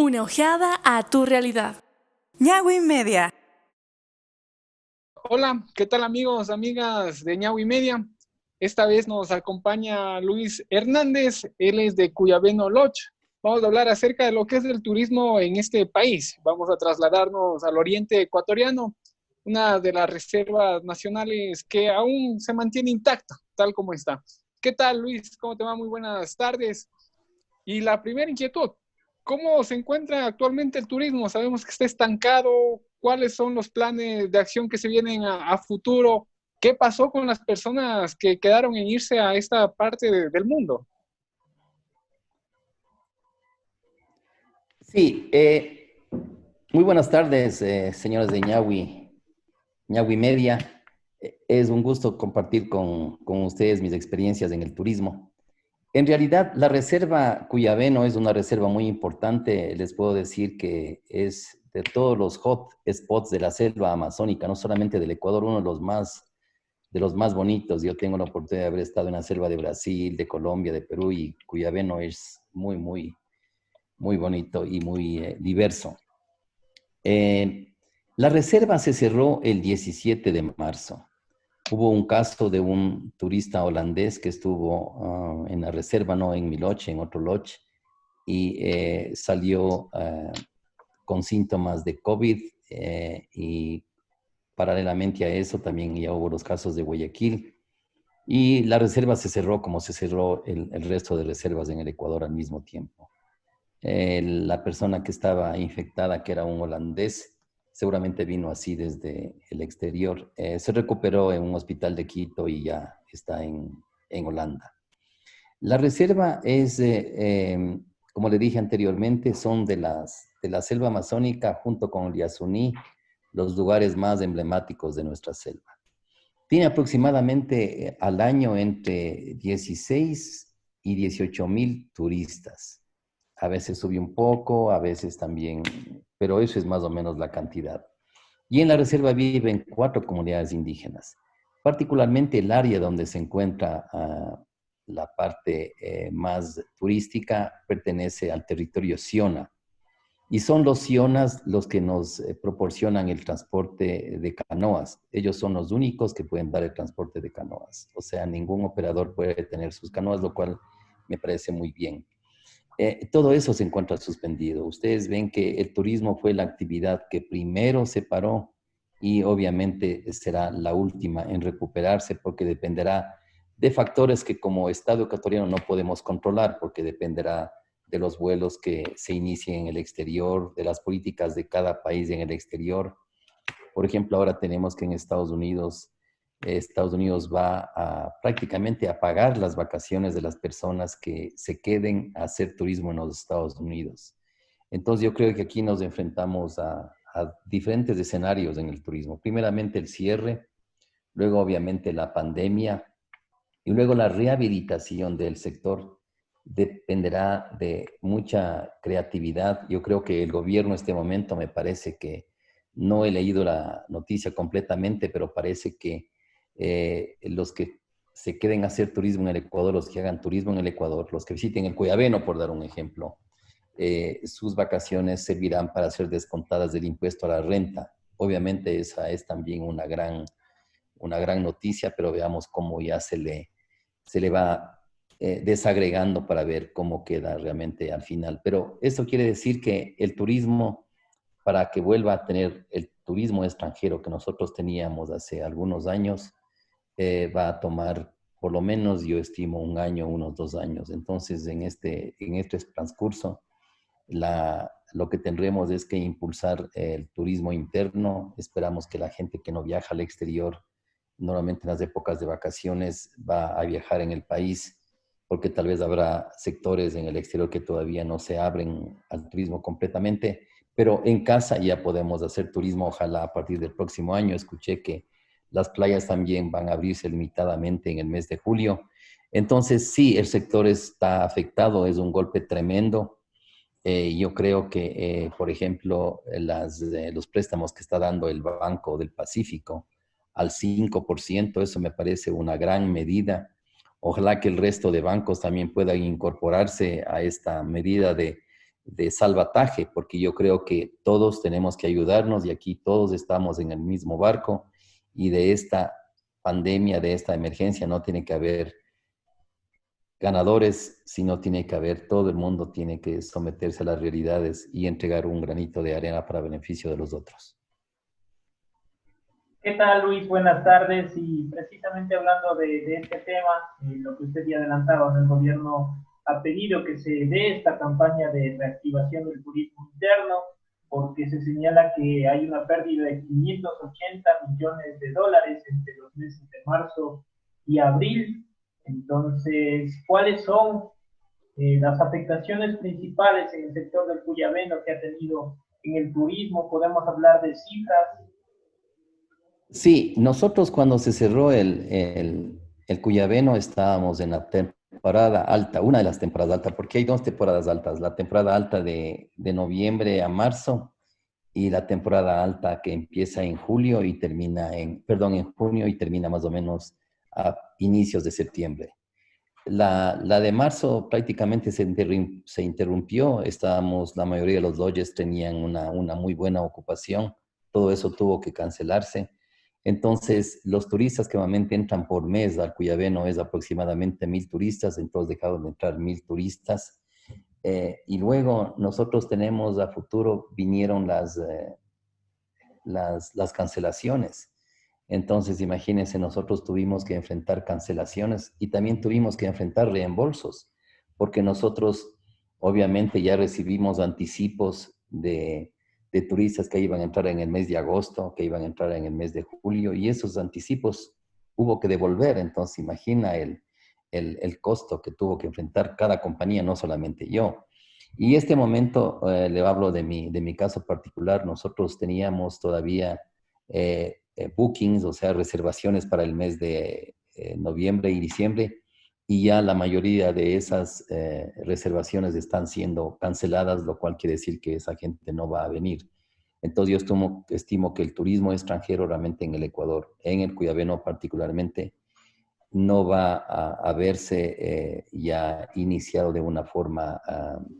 Una ojeada a tu realidad. Ñawi Media. Hola, ¿qué tal amigos, amigas de Ñawi Media? Esta vez nos acompaña Luis Hernández, él es de Cuyabeno Lodge. Vamos a hablar acerca de lo que es el turismo en este país. Vamos a trasladarnos al oriente ecuatoriano, una de las reservas nacionales que aún se mantiene intacta, tal como está. ¿Qué tal, Luis? ¿Cómo te va? Muy buenas tardes. Y la primera inquietud, ¿cómo se encuentra actualmente el turismo? Sabemos que está estancado. ¿Cuáles son los planes de acción que se vienen a futuro? ¿Qué pasó con las personas que quedaron en irse a esta parte del mundo? Sí, muy buenas tardes, señores de Ñawi Media. Es un gusto compartir con ustedes mis experiencias en el turismo. En realidad, la reserva Cuyabeno es una reserva muy importante. Les puedo decir que es de todos los hot spots de la selva amazónica, no solamente del Ecuador, uno de los más bonitos. Yo tengo la oportunidad de haber estado en la selva de Brasil, de Colombia, de Perú, y Cuyabeno es muy bonito y muy diverso. La reserva se cerró el 17 de marzo. Hubo un caso de un turista holandés que estuvo en la reserva, no en mi lodge, en otro lodge, y salió con síntomas de COVID, y paralelamente a eso también ya hubo los casos de Guayaquil, y la reserva se cerró como se cerró el resto de reservas en el Ecuador al mismo tiempo. La persona que estaba infectada, que era un holandés, seguramente vino así desde el exterior. Se recuperó en un hospital de Quito y ya está en Holanda. La reserva es, como le dije anteriormente, son de la selva amazónica junto con el Yasuní, los lugares más emblemáticos de nuestra selva. Tiene aproximadamente al año entre 16 y 18,000 turistas. A veces sube un poco, a veces también, pero eso es más o menos la cantidad. Y en la reserva viven 4 comunidades indígenas, particularmente el área donde se encuentra la parte más turística pertenece al territorio Siona. Y son los Sionas los que nos proporcionan el transporte de canoas. Ellos son los únicos que pueden dar el transporte de canoas. O sea, ningún operador puede tener sus canoas, lo cual me parece muy bien. Todo eso se encuentra suspendido. Ustedes ven que el turismo fue la actividad que primero se paró y obviamente será la última en recuperarse porque dependerá de factores que como Estado ecuatoriano no podemos controlar porque dependerá de los vuelos que se inicien en el exterior, de las políticas de cada país en el exterior. Por ejemplo, ahora tenemos que en Estados Unidos va a prácticamente a pagar las vacaciones de las personas que se queden a hacer turismo en los Estados Unidos. Entonces yo creo que aquí nos enfrentamos a diferentes escenarios en el turismo. Primeramente el cierre, luego obviamente la pandemia y luego la rehabilitación del sector dependerá de mucha creatividad. Yo creo que el gobierno en este momento me parece que no he leído la noticia completamente, pero parece que los que se queden a hacer turismo en el Ecuador, los que hagan turismo en el Ecuador, los que visiten el Cuyabeno, por dar un ejemplo, sus vacaciones servirán para ser descontadas del impuesto a la renta. Obviamente esa es también una gran noticia, pero veamos cómo ya se le va desagregando para ver cómo queda realmente al final. Pero eso quiere decir que el turismo, para que vuelva a tener el turismo extranjero que nosotros teníamos hace algunos años, va a tomar por lo menos, yo estimo, un año, unos 2 años. Entonces, en este transcurso, lo que tendremos es que impulsar el turismo interno. Esperamos que la gente que no viaja al exterior, normalmente en las épocas de vacaciones, va a viajar en el país, porque tal vez habrá sectores en el exterior que todavía no se abren al turismo completamente, pero en casa ya podemos hacer turismo, ojalá a partir del próximo año. Escuché que las playas también van a abrirse limitadamente en el mes de julio. Entonces, sí, el sector está afectado, es un golpe tremendo. Yo creo que, por ejemplo, los préstamos que está dando el Banco del Pacífico al 5%, eso me parece una gran medida. Ojalá que el resto de bancos también puedan incorporarse a esta medida de de salvataje, porque yo creo que todos tenemos que ayudarnos y aquí todos estamos en el mismo barco y de esta pandemia, de esta emergencia, no tiene que haber ganadores, sino tiene que haber, todo el mundo tiene que someterse a las realidades y entregar un granito de arena para beneficio de los otros. ¿Qué tal, Luis? Buenas tardes. Y precisamente hablando de este tema, lo que usted ya adelantaba, el gobierno ha pedido que se dé esta campaña de reactivación del turismo interno, porque se señala que hay una pérdida de 580 millones de dólares entre los meses de marzo y abril. Entonces, ¿cuáles son las afectaciones principales en el sector del cuyabeno que ha tenido en el turismo? ¿Podemos hablar de cifras? Sí, nosotros cuando se cerró el Cuyabeno estábamos en la temporada alta, una de las temporadas altas, porque hay dos temporadas altas, la temporada alta de noviembre a marzo y la temporada alta que empieza en julio y termina en junio y termina más o menos a inicios de septiembre. La de marzo prácticamente se interrumpió, la mayoría de los lodges tenían una muy buena ocupación, todo eso tuvo que cancelarse. Entonces, los turistas que normalmente entran por mes al Cuyabeno es aproximadamente 1,000 turistas, entonces dejaron de entrar 1,000 turistas. Y luego nosotros tenemos a futuro, vinieron las cancelaciones. Entonces, imagínense, nosotros tuvimos que enfrentar cancelaciones y también tuvimos que enfrentar reembolsos, porque nosotros obviamente ya recibimos anticipos de turistas que iban a entrar en el mes de agosto, que iban a entrar en el mes de julio, y esos anticipos hubo que devolver. Entonces, imagina el costo que tuvo que enfrentar cada compañía, no solamente yo. Y este momento, le hablo de mi caso particular, nosotros teníamos todavía bookings, o sea, reservaciones para el mes de noviembre y diciembre, y ya la mayoría de esas reservaciones están siendo canceladas, lo cual quiere decir que esa gente no va a venir. Entonces yo estimo que el turismo extranjero realmente en el Ecuador, en el Cuyabeno particularmente, no va a verse ya iniciado de una forma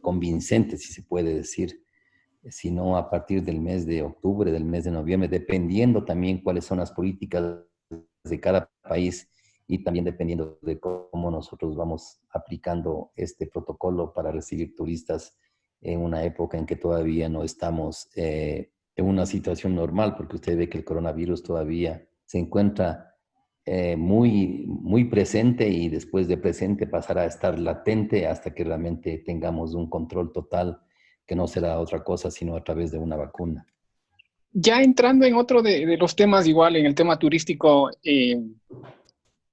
convincente, si se puede decir, sino a partir del mes de octubre, del mes de noviembre, dependiendo también cuáles son las políticas de cada país y también dependiendo de cómo nosotros vamos aplicando este protocolo para recibir turistas en una época en que todavía no estamos en una situación normal, porque usted ve que el coronavirus todavía se encuentra muy, muy presente y después de presente pasará a estar latente hasta que realmente tengamos un control total, que no será otra cosa sino a través de una vacuna. Ya entrando en otro de los temas, igual en el tema turístico,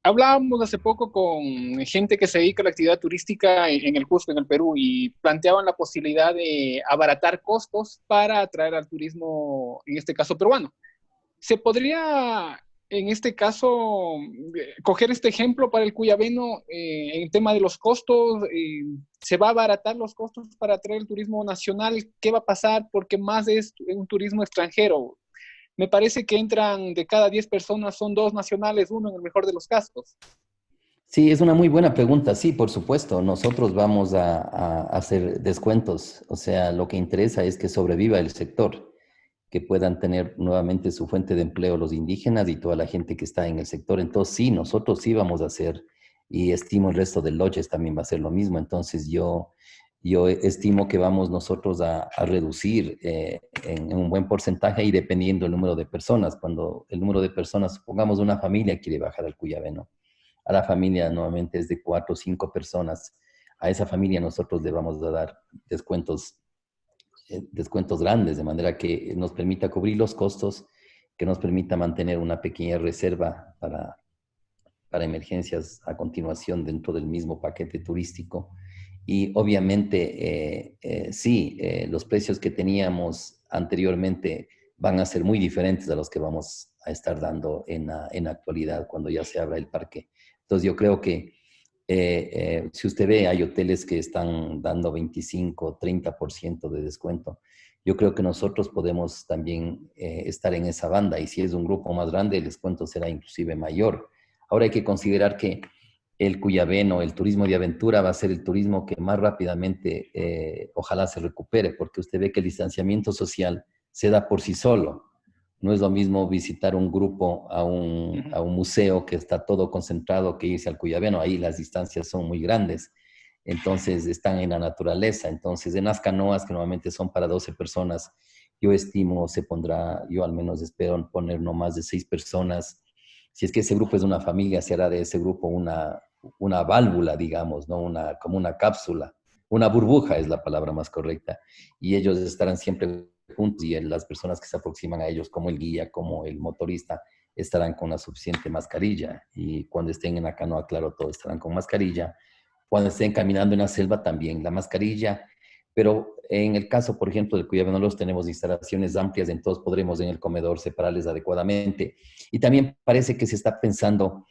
hablábamos hace poco con gente que se dedica a la actividad turística en el Cusco, en el Perú, y planteaban la posibilidad de abaratar costos para atraer al turismo, en este caso peruano. ¿Se podría, en este caso, coger este ejemplo para el Cuyabeno en el tema de los costos? ¿Se va a abaratar los costos para atraer el turismo nacional? ¿Qué va a pasar? Porque más es un turismo extranjero. Me parece que entran de cada 10 personas, son 2 nacionales, 1 en el mejor de los casos. Sí, es una muy buena pregunta. Sí, por supuesto, nosotros vamos a hacer descuentos. O sea, lo que interesa es que sobreviva el sector, que puedan tener nuevamente su fuente de empleo los indígenas y toda la gente que está en el sector. Entonces, sí, nosotros sí vamos a hacer, y estimo el resto de lodges también va a hacer lo mismo. Entonces, yo estimo que vamos nosotros a reducir en un buen porcentaje y dependiendo del número de personas. Cuando el número de personas, supongamos una familia quiere bajar al Cuyabeno, a la familia nuevamente es de 4 o 5 personas. A esa familia nosotros le vamos a dar descuentos grandes, de manera que nos permita cubrir los costos, que nos permita mantener una pequeña reserva para emergencias a continuación dentro del mismo paquete turístico. Y obviamente, sí, los precios que teníamos anteriormente van a ser muy diferentes a los que vamos a estar dando en la actualidad cuando ya se abra el parque. Entonces yo creo que si usted ve, hay hoteles que están dando 25, 30% de descuento. Yo creo que nosotros podemos también estar en esa banda y si es un grupo más grande, el descuento será inclusive mayor. Ahora hay que considerar que el cuyabeno, el turismo de aventura va a ser el turismo que más rápidamente ojalá se recupere, porque usted ve que el distanciamiento social se da por sí solo. No es lo mismo visitar un grupo a un museo que está todo concentrado que irse al cuyabeno. Ahí las distancias son muy grandes. Entonces están en la naturaleza. Entonces en las canoas, que normalmente son para 12 personas, yo estimo se pondrá, yo al menos espero poner no más de 6 personas. Si es que ese grupo es una familia, se hará de ese grupo una válvula, digamos, ¿no? Como una cápsula. Una burbuja es la palabra más correcta. Y ellos estarán siempre juntos y las personas que se aproximan a ellos, como el guía, como el motorista, estarán con la suficiente mascarilla. Y cuando estén en la canoa, claro, todos estarán con mascarilla. Cuando estén caminando en la selva, también la mascarilla. Pero en el caso, por ejemplo, del Cuyabeno Lodge, tenemos instalaciones amplias, entonces podremos en el comedor separarles adecuadamente. Y también parece que se está pensando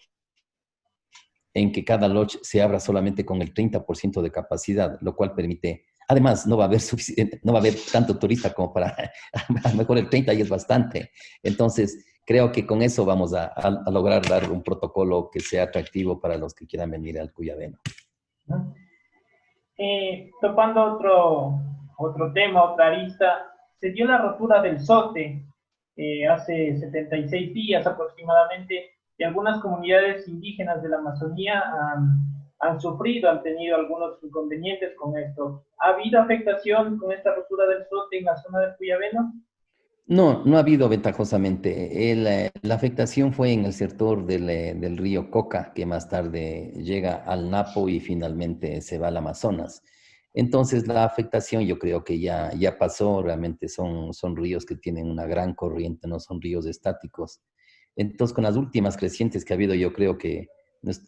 en que cada lodge se abra solamente con el 30% de capacidad, lo cual permite, además no va a haber suficiente, no va a haber tanto turista como para, a lo mejor el 30 y es bastante. Entonces, creo que con eso vamos a lograr dar un protocolo que sea atractivo para los que quieran venir al Cuyabeno. Topando otro tema, otra arista, se dio la rotura del SOTE hace 76 días aproximadamente, y algunas comunidades indígenas de la Amazonía han sufrido, han tenido algunos inconvenientes con esto. ¿Ha habido afectación con esta rotura del SOTE en la zona del Cuyabeno? No, no ha habido ventajosamente. La afectación fue en el sector del río Coca, que más tarde llega al Napo y finalmente se va al Amazonas. Entonces la afectación yo creo que ya pasó, realmente son ríos que tienen una gran corriente, no son ríos estáticos. Entonces con las últimas crecientes que ha habido, yo creo que,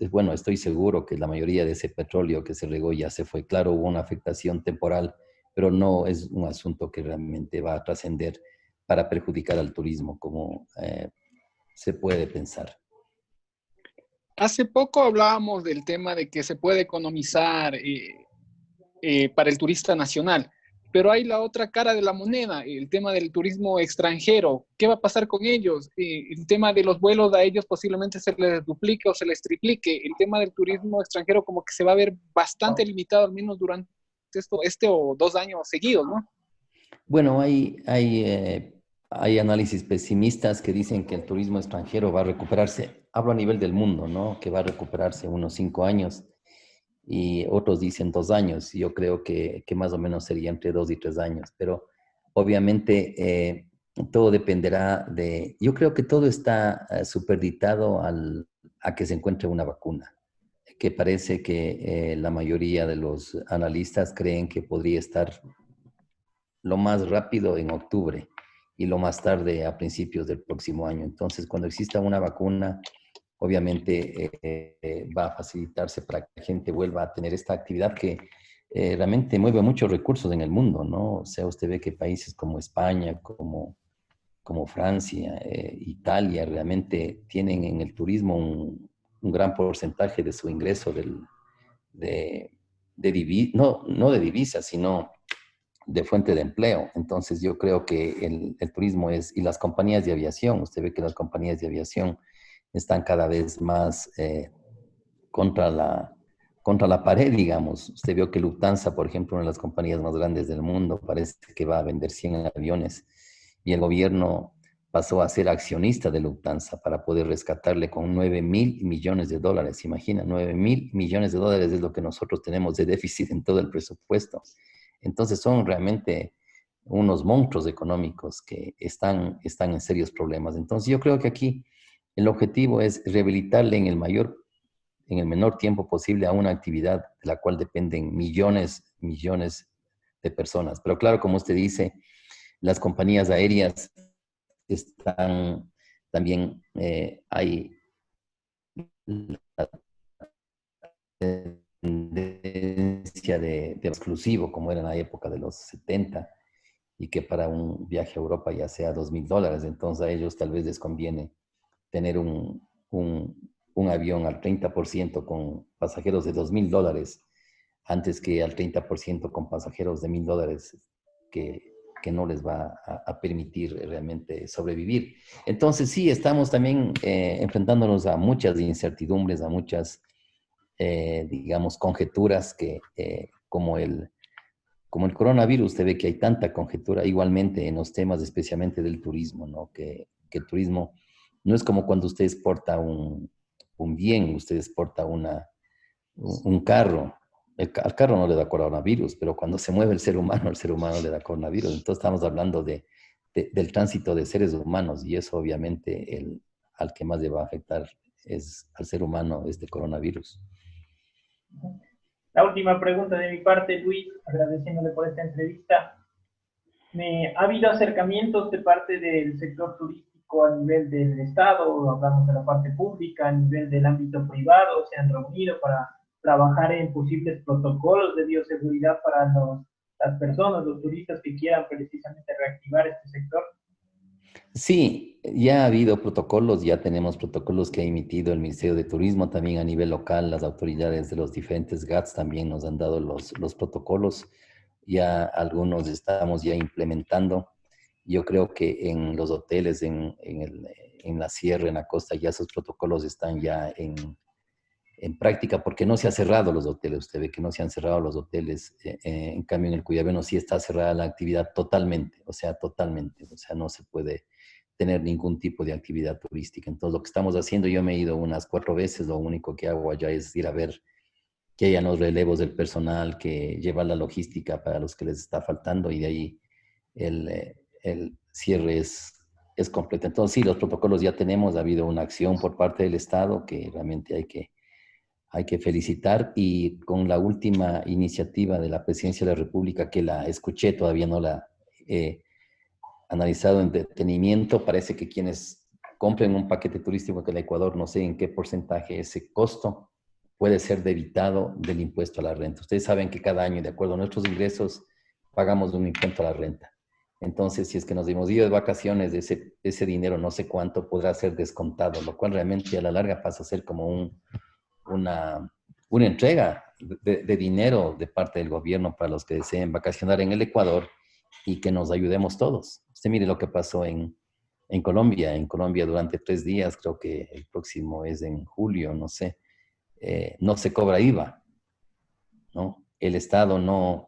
bueno, estoy seguro que la mayoría de ese petróleo que se regó ya se fue. Claro, hubo una afectación temporal, pero no es un asunto que realmente va a trascender para perjudicar al turismo, como se puede pensar. Hace poco hablábamos del tema de que se puede economizar para el turista nacional, pero hay la otra cara de la moneda, el tema del turismo extranjero. ¿Qué va a pasar con ellos? El tema de los vuelos a ellos posiblemente se les duplique o se les triplique. El tema del turismo extranjero como que se va a ver bastante limitado, al menos durante este o 2 años seguidos, ¿no? Bueno, hay análisis pesimistas que dicen que el turismo extranjero va a recuperarse, hablo a nivel del mundo, ¿no? Que va a recuperarse unos 5 años y otros dicen 2 años. Yo creo que más o menos sería entre 2 y 3 años, pero obviamente todo dependerá yo creo que todo está supeditado a que se encuentre una vacuna, que parece que la mayoría de los analistas creen que podría estar lo más rápido en octubre y lo más tarde a principios del próximo año. Entonces, cuando exista una vacuna, obviamente va a facilitarse para que la gente vuelva a tener esta actividad que realmente mueve muchos recursos en el mundo, ¿no? O sea, usted ve que países como España, como Francia, Italia, realmente tienen en el turismo un gran porcentaje de su ingreso no de divisas, sino de fuente de empleo. Entonces yo creo que el turismo y las compañías de aviación, usted ve que las compañías de aviación están cada vez más contra la pared, digamos. Usted vio que Lufthansa, por ejemplo, una de las compañías más grandes del mundo, parece que va a vender 100 aviones y el gobierno pasó a ser accionista de Lufthansa para poder rescatarle con 9.000 millones de dólares. Imagina, 9.000 millones de dólares es lo que nosotros tenemos de déficit en todo el presupuesto. Entonces son realmente unos monstruos económicos que están en serios problemas. Entonces yo creo que aquí el objetivo es rehabilitarle en el menor tiempo posible a una actividad de la cual dependen millones de personas. Pero claro, como usted dice, las compañías aéreas están también, hay la tendencia de exclusivo, como era en la época de los 70, y que para un viaje a Europa ya sea $2.000. Entonces a ellos tal vez les conviene tener un avión al 30% con pasajeros de $2.000 antes que al 30% con pasajeros de $1.000 que no les va a permitir realmente sobrevivir. Entonces sí, estamos también enfrentándonos a muchas incertidumbres, a muchas digamos, conjeturas que como el coronavirus, usted ve que hay tanta conjetura, igualmente en los temas especialmente del turismo, ¿no? Que el turismo no es como cuando usted exporta un bien, usted exporta un carro. Al carro no le da coronavirus, pero cuando se mueve el ser humano le da coronavirus. Entonces estamos hablando del tránsito de seres humanos y eso obviamente al que más le va a afectar es al ser humano este coronavirus. La última pregunta de mi parte, Luis, agradeciéndole por esta entrevista. ¿Ha habido acercamientos de parte del sector turístico a nivel del Estado, hablamos de la parte pública, a nivel del ámbito privado? ¿Se han reunido para trabajar en posibles protocolos de bioseguridad para las personas, los turistas que quieran precisamente reactivar este sector? Sí, ya ha habido protocolos, ya tenemos protocolos que ha emitido el Ministerio de Turismo, también a nivel local, las autoridades de los diferentes GATS también nos han dado los protocolos, ya algunos estamos ya implementando. Yo creo que en los hoteles, en la sierra, en la costa, ya esos protocolos están ya en práctica, porque no se ha cerrado los hoteles. Usted ve que no se han cerrado los hoteles. En cambio, en el Cuyabeno sí está cerrada la actividad totalmente, o sea, no se puede tener ningún tipo de actividad turística. Entonces, lo que estamos haciendo, yo me he ido unas 4 veces, lo único que hago allá es ir a ver que hayan los relevos del personal, que lleva la logística para los que les está faltando, y de ahí el cierre es completo. Entonces, sí, los protocolos ya tenemos, ha habido una acción por parte del Estado que realmente hay que felicitar, y con la última iniciativa de la Presidencia de la República, que la escuché, todavía no la he analizado en detenimiento, parece que quienes compren un paquete turístico en el Ecuador, no sé en qué porcentaje ese costo puede ser debitado del impuesto a la renta. Ustedes saben que cada año, de acuerdo a nuestros ingresos, pagamos un impuesto a la renta. Entonces, si es que nos hemos ido de vacaciones, ese dinero, no sé cuánto, podrá ser descontado, lo cual realmente a la larga pasa a ser como una entrega de dinero de parte del gobierno para los que deseen vacacionar en el Ecuador y que nos ayudemos todos. Usted mire lo que pasó en Colombia. En Colombia durante 3 días, creo que el próximo es en julio, no sé, no se cobra IVA, ¿no? El Estado no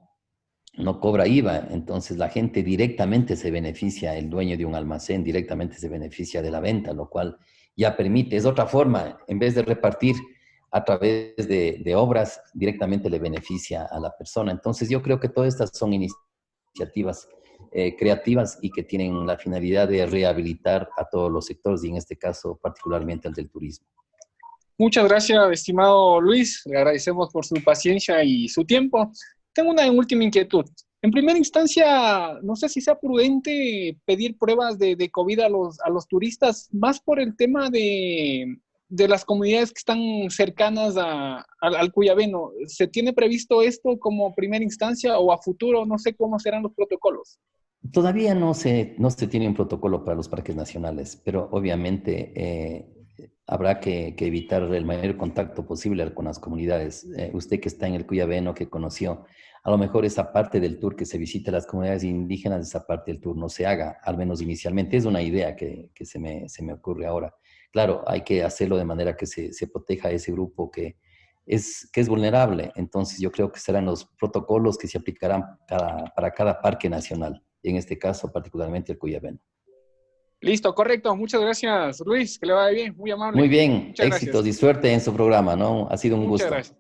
cobra IVA, entonces la gente directamente se beneficia, el dueño de un almacén directamente se beneficia de la venta, lo cual ya permite, es otra forma, en vez de repartir a través de obras, directamente le beneficia a la persona. Entonces yo creo que todas estas son iniciativas creativas y que tienen la finalidad de rehabilitar a todos los sectores y en este caso particularmente al del turismo. Muchas gracias, estimado Luis. Le agradecemos por su paciencia y su tiempo. Tengo una última inquietud. En primera instancia, no sé si sea prudente pedir pruebas de COVID a los turistas, más por el tema de las comunidades que están cercanas al Cuyabeno. ¿Se tiene previsto esto como primera instancia o a futuro? No sé cómo serán los protocolos. Todavía no se tiene un protocolo para los parques nacionales, pero obviamente habrá que evitar el mayor contacto posible con las comunidades. Usted que está en el Cuyabeno, que conoció, a lo mejor esa parte del tour que se visite las comunidades indígenas, esa parte del tour no se haga, al menos inicialmente. Es una idea que se me ocurre ahora. Claro, hay que hacerlo de manera que se proteja a ese grupo que es vulnerable. Entonces yo creo que serán los protocolos que se aplicarán para cada parque nacional, en este caso particularmente el Cuyabeno. Listo, correcto. Muchas gracias, Luis. Que le vaya bien. Muy amable. Muy bien, Muchas éxitos gracias. y suerte en su programa, ¿no? Ha sido un gusto. Muchas gracias.